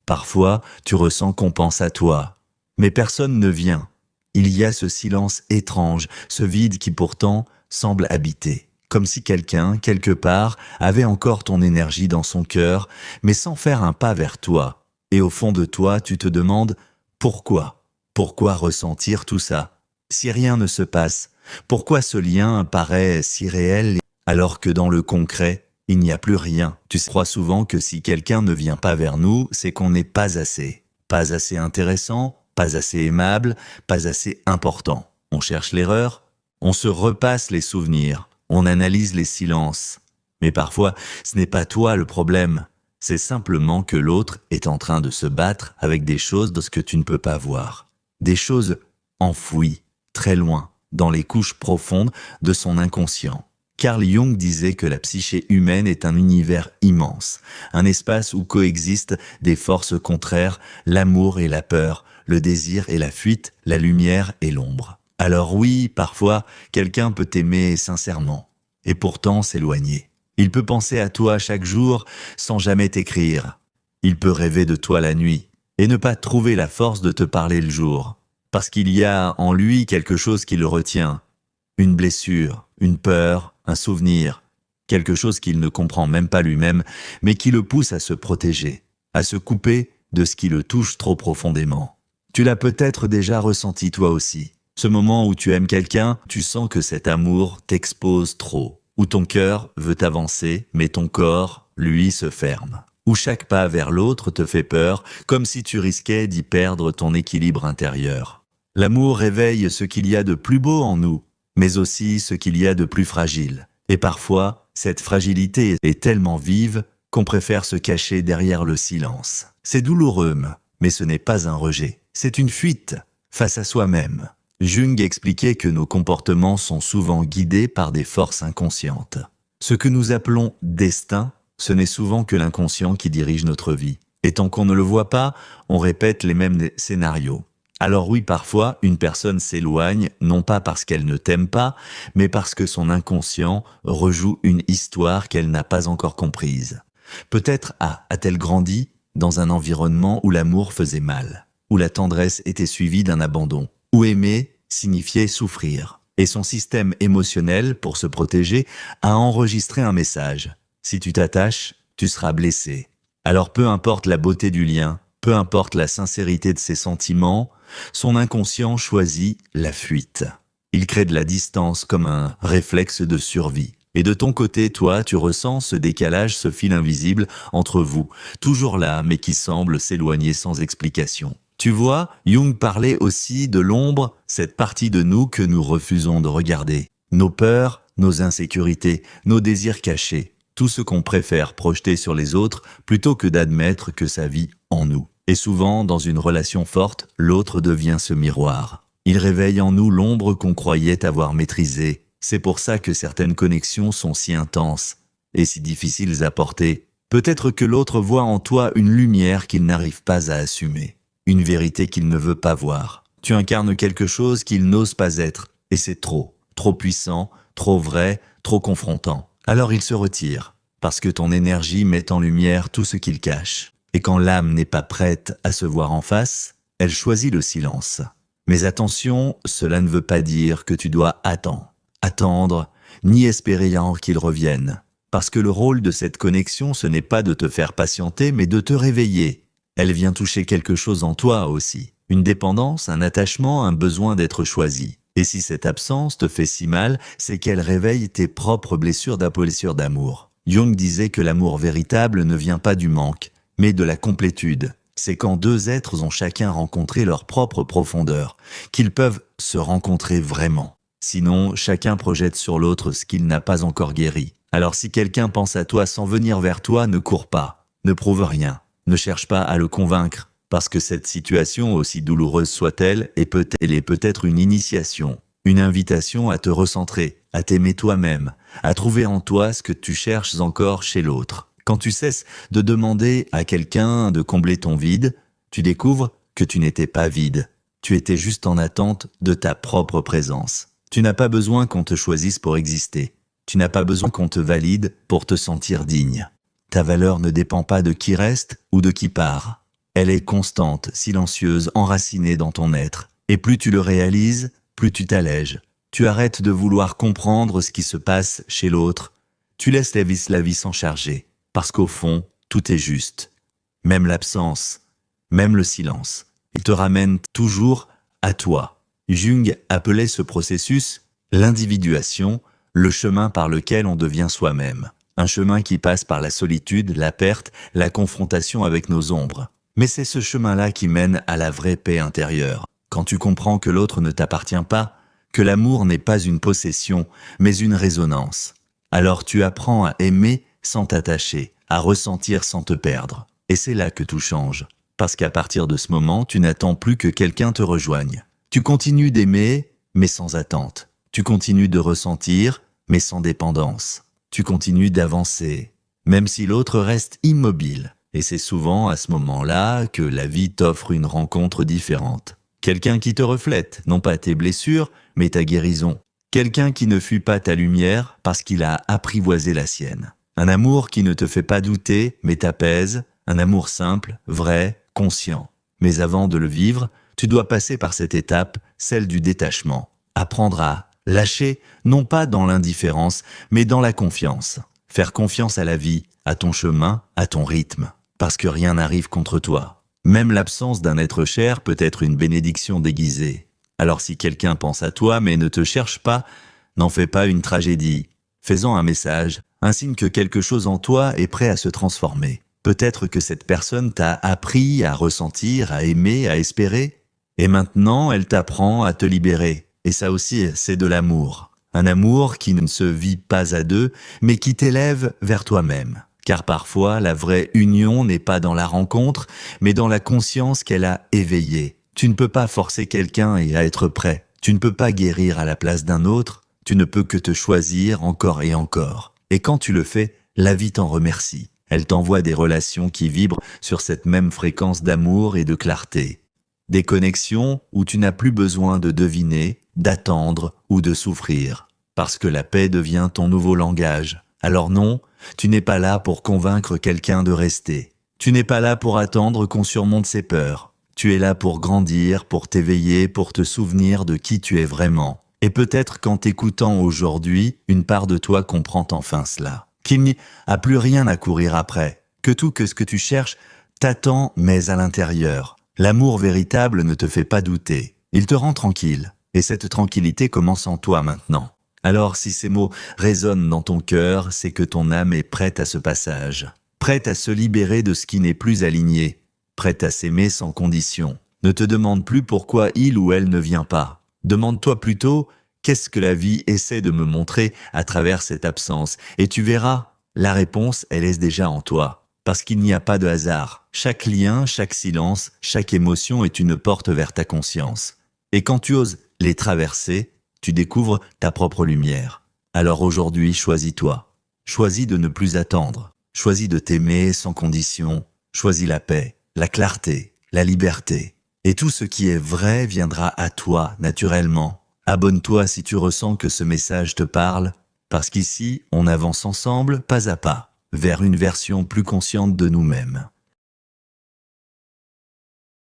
Parfois, tu ressens qu'on pense à toi. Mais personne ne vient. Il y a ce silence étrange, ce vide qui pourtant semble habiter. Comme si quelqu'un, quelque part, avait encore ton énergie dans son cœur, mais sans faire un pas vers toi. Et au fond de toi, tu te demandes pourquoi? Pourquoi ressentir tout ça? Si rien ne se passe, pourquoi ce lien paraît si réel alors que dans le concret, il n'y a plus rien? Tu crois souvent que si quelqu'un ne vient pas vers nous, c'est qu'on n'est pas assez. Pas assez intéressant, pas assez aimable, pas assez important. On cherche l'erreur, on se repasse les souvenirs, on analyse les silences. Mais parfois, ce n'est pas toi le problème. C'est simplement que l'autre est en train de se battre avec des choses de ce que tu ne peux pas voir. Des choses enfouies, très loin, dans les couches profondes de son inconscient. Carl Jung disait que la psyché humaine est un univers immense, un espace où coexistent des forces contraires, l'amour et la peur, le désir et la fuite, la lumière et l'ombre. Alors oui, parfois, quelqu'un peut t'aimer sincèrement, et pourtant s'éloigner. Il peut penser à toi chaque jour sans jamais t'écrire. Il peut rêver de toi la nuit, et ne pas trouver la force de te parler le jour, parce qu'il y a en lui quelque chose qui le retient. Une blessure, une peur, un souvenir, quelque chose qu'il ne comprend même pas lui-même, mais qui le pousse à se protéger, à se couper de ce qui le touche trop profondément. Tu l'as peut-être déjà ressenti toi aussi. Ce moment où tu aimes quelqu'un, tu sens que cet amour t'expose trop, où ton cœur veut avancer, mais ton corps, lui, se ferme. Où chaque pas vers l'autre te fait peur, comme si tu risquais d'y perdre ton équilibre intérieur. L'amour réveille ce qu'il y a de plus beau en nous, mais aussi ce qu'il y a de plus fragile. Et parfois, cette fragilité est tellement vive qu'on préfère se cacher derrière le silence. C'est douloureux, mais ce n'est pas un rejet. C'est une fuite face à soi-même. Jung expliquait que nos comportements sont souvent guidés par des forces inconscientes. Ce que nous appelons destin, ce n'est souvent que l'inconscient qui dirige notre vie. Et tant qu'on ne le voit pas, on répète les mêmes scénarios. Alors oui, parfois, une personne s'éloigne, non pas parce qu'elle ne t'aime pas, mais parce que son inconscient rejoue une histoire qu'elle n'a pas encore comprise. Peut-être a-t-elle grandi dans un environnement où l'amour faisait mal, où la tendresse était suivie d'un abandon, où aimer signifiait souffrir. Et son système émotionnel, pour se protéger, a enregistré un message. Si tu t'attaches, tu seras blessé. Alors peu importe la beauté du lien, peu importe la sincérité de ses sentiments, son inconscient choisit la fuite. Il crée de la distance comme un réflexe de survie. Et de ton côté, toi, tu ressens ce décalage, ce fil invisible entre vous, toujours là, mais qui semble s'éloigner sans explication. Tu vois, Jung parlait aussi de l'ombre, cette partie de nous que nous refusons de regarder. Nos peurs, nos insécurités, nos désirs cachés, tout ce qu'on préfère projeter sur les autres plutôt que d'admettre que ça vit en nous. Et souvent, dans une relation forte, l'autre devient ce miroir. Il réveille en nous l'ombre qu'on croyait avoir maîtrisée. C'est pour ça que certaines connexions sont si intenses et si difficiles à porter. Peut-être que l'autre voit en toi une lumière qu'il n'arrive pas à assumer, une vérité qu'il ne veut pas voir. Tu incarnes quelque chose qu'il n'ose pas être, et c'est trop puissant, trop vrai, trop confrontant. Alors il se retire, parce que ton énergie met en lumière tout ce qu'il cache. Et quand l'âme n'est pas prête à se voir en face, elle choisit le silence. Mais attention, cela ne veut pas dire que tu dois attendre, ni espérer qu'il revienne. Parce que le rôle de cette connexion, ce n'est pas de te faire patienter, mais de te réveiller. Elle vient toucher quelque chose en toi aussi. Une dépendance, un attachement, un besoin d'être choisi. Et si cette absence te fait si mal, c'est qu'elle réveille tes propres blessures d'amour. Jung disait que l'amour véritable ne vient pas du manque, mais de la complétude. C'est quand deux êtres ont chacun rencontré leur propre profondeur, qu'ils peuvent se rencontrer vraiment. Sinon, chacun projette sur l'autre ce qu'il n'a pas encore guéri. Alors si quelqu'un pense à toi sans venir vers toi, ne cours pas, ne prouve rien, ne cherche pas à le convaincre, parce que cette situation, aussi douloureuse soit-elle, est peut-être une initiation, une invitation à te recentrer, à t'aimer toi-même, à trouver en toi ce que tu cherches encore chez l'autre. Quand tu cesses de demander à quelqu'un de combler ton vide, tu découvres que tu n'étais pas vide. Tu étais juste en attente de ta propre présence. Tu n'as pas besoin qu'on te choisisse pour exister. Tu n'as pas besoin qu'on te valide pour te sentir digne. Ta valeur ne dépend pas de qui reste ou de qui part. Elle est constante, silencieuse, enracinée dans ton être. Et plus tu le réalises, plus tu t'allèges. Tu arrêtes de vouloir comprendre ce qui se passe chez l'autre. Tu laisses la vie s'en charger. Parce qu'au fond, tout est juste. Même l'absence, même le silence. Il te ramène toujours à toi. Jung appelait ce processus l'individuation, le chemin par lequel on devient soi-même. Un chemin qui passe par la solitude, la perte, la confrontation avec nos ombres. Mais c'est ce chemin-là qui mène à la vraie paix intérieure. Quand tu comprends que l'autre ne t'appartient pas, que l'amour n'est pas une possession, mais une résonance. Alors tu apprends à aimer sans t'attacher, à ressentir sans te perdre. Et c'est là que tout change. Parce qu'à partir de ce moment, tu n'attends plus que quelqu'un te rejoigne. Tu continues d'aimer, mais sans attente. Tu continues de ressentir, mais sans dépendance. Tu continues d'avancer, même si l'autre reste immobile. Et c'est souvent à ce moment-là que la vie t'offre une rencontre différente. Quelqu'un qui te reflète, non pas tes blessures, mais ta guérison. Quelqu'un qui ne fuit pas ta lumière parce qu'il a apprivoisé la sienne. Un amour qui ne te fait pas douter, mais t'apaise. Un amour simple, vrai, conscient. Mais avant de le vivre, tu dois passer par cette étape, celle du détachement. Apprendre à lâcher, non pas dans l'indifférence, mais dans la confiance. Faire confiance à la vie, à ton chemin, à ton rythme. Parce que rien n'arrive contre toi. Même l'absence d'un être cher peut être une bénédiction déguisée. Alors si quelqu'un pense à toi mais ne te cherche pas, n'en fais pas une tragédie. Fais-en un message, un signe que quelque chose en toi est prêt à se transformer. Peut-être que cette personne t'a appris à ressentir, à aimer, à espérer. Et maintenant, elle t'apprend à te libérer. Et ça aussi, c'est de l'amour. Un amour qui ne se vit pas à deux, mais qui t'élève vers toi-même. Car parfois, la vraie union n'est pas dans la rencontre, mais dans la conscience qu'elle a éveillée. Tu ne peux pas forcer quelqu'un et à être prêt. Tu ne peux pas guérir à la place d'un autre. Tu ne peux que te choisir encore et encore. Et quand tu le fais, la vie t'en remercie. Elle t'envoie des relations qui vibrent sur cette même fréquence d'amour et de clarté. Des connexions où tu n'as plus besoin de deviner, d'attendre ou de souffrir. Parce que la paix devient ton nouveau langage. Alors non, tu n'es pas là pour convaincre quelqu'un de rester. Tu n'es pas là pour attendre qu'on surmonte ses peurs. Tu es là pour grandir, pour t'éveiller, pour te souvenir de qui tu es vraiment. Et peut-être qu'en t'écoutant aujourd'hui, une part de toi comprend enfin cela. Qu'il n'y a plus rien à courir après. Que tout ce que tu cherches t'attend, mais à l'intérieur. L'amour véritable ne te fait pas douter. Il te rend tranquille. Et cette tranquillité commence en toi maintenant. Alors si ces mots résonnent dans ton cœur, c'est que ton âme est prête à ce passage. Prête à se libérer de ce qui n'est plus aligné. Prête à s'aimer sans condition. Ne te demande plus pourquoi il ou elle ne vient pas. Demande-toi plutôt, qu'est-ce que la vie essaie de me montrer à travers cette absence? Et tu verras, la réponse, elle est déjà en toi. Parce qu'il n'y a pas de hasard. Chaque lien, chaque silence, chaque émotion est une porte vers ta conscience. Et quand tu oses les traverser, tu découvres ta propre lumière. Alors aujourd'hui, choisis-toi. Choisis de ne plus attendre. Choisis de t'aimer sans condition. Choisis la paix, la clarté, la liberté. Et tout ce qui est vrai viendra à toi naturellement. Abonne-toi si tu ressens que ce message te parle, parce qu'ici, on avance ensemble, pas à pas, vers une version plus consciente de nous-mêmes.